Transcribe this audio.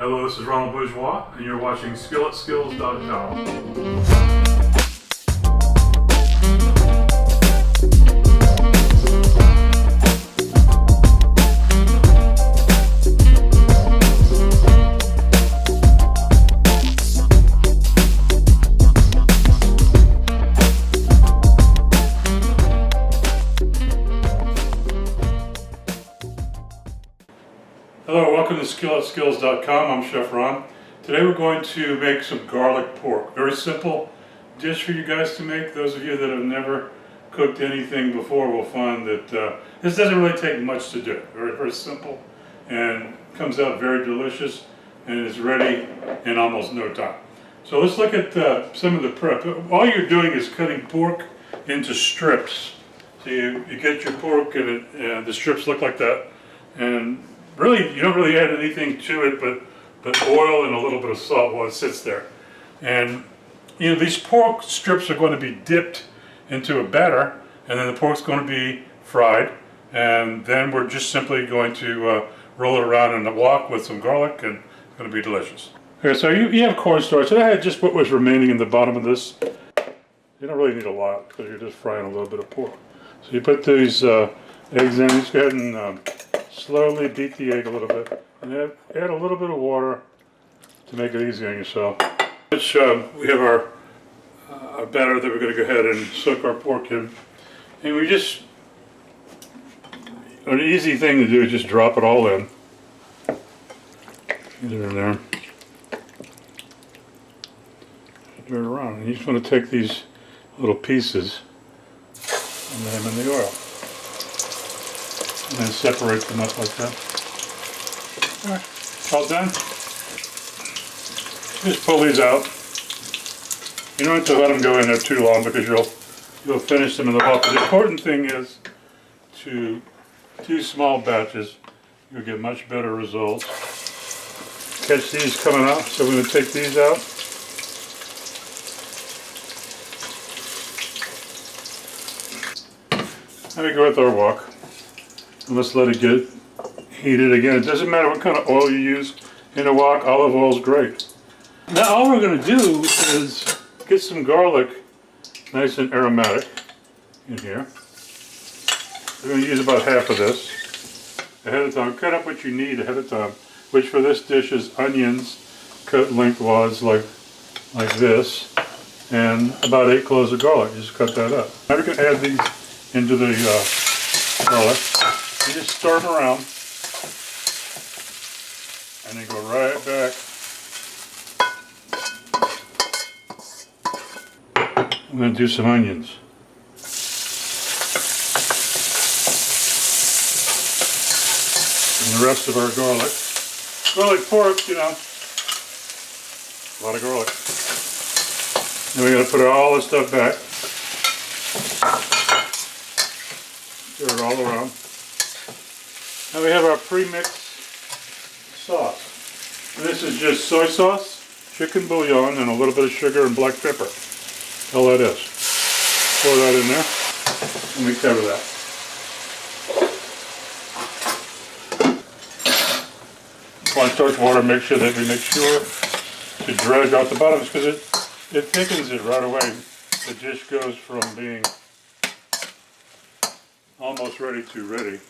Hello, this is Ronald Bourgeois, and you're watching SkilletSkills.com. Hello, welcome to SkilletSkills.com. I'm Chef Ron. Today we're going to make some garlic pork. Very simple dish for you guys to make. Those of you that have never cooked anything before will find that this doesn't really take much to do. Very, very simple, and comes out very delicious, and is ready in almost no time. So let's look at some of the prep. All you're doing is cutting pork into strips. So you get your pork and the strips look like that, and really, you don't really add anything to it but oil and a little bit of salt while it sits there. And you know, these pork strips are going to be dipped into a batter, and then the pork's going to be fried, and then we're just simply going to roll it around in a wok with some garlic, and it's going to be delicious. Okay, so you have cornstarch, and I had just what was remaining in the bottom of this. You don't really need a lot because you're just frying a little bit of pork. So you put these eggs in. Just go ahead and slowly beat the egg a little bit, and add a little bit of water to make it easy on yourself. Which we have our batter that we're going to go ahead and soak our pork in, and we just, an easy thing to do is just drop it all in. Get it in there. Turn it around, and you just want to take these little pieces and lay them in the oil. And then separate them up like that. Alright, all done. Just pull these out. You don't have to let them go in there too long because you'll finish them in the wok. The important thing is to do small batches. You'll get much better results. Catch these coming out, so we're going to take these out. Now we go with our wok. And let's let it get heated again. It doesn't matter what kind of oil you use in a wok. Olive oil is great. Now all we're going to do is get some garlic, nice and aromatic, in here. We're going to use about half of this ahead of time. Cut up what you need ahead of time, which for this dish is onions cut lengthwise like this, and about 8 cloves of garlic. Just cut that up. Now we can add these into the garlic. You just stir them around, and then go right back. I'm going to do some onions. And the rest of our garlic. Garlic pork, you know, a lot of garlic. Then we got to put all this stuff back. Stir it all around. Now we have our pre-mixed sauce. And this is just soy sauce, chicken bouillon, and a little bit of sugar and black pepper. All that is. Pour that in there, and we cover that. Cornstarch water, make sure that we make sure to dredge out the bottoms because it thickens it right away. The dish goes from being almost ready to ready.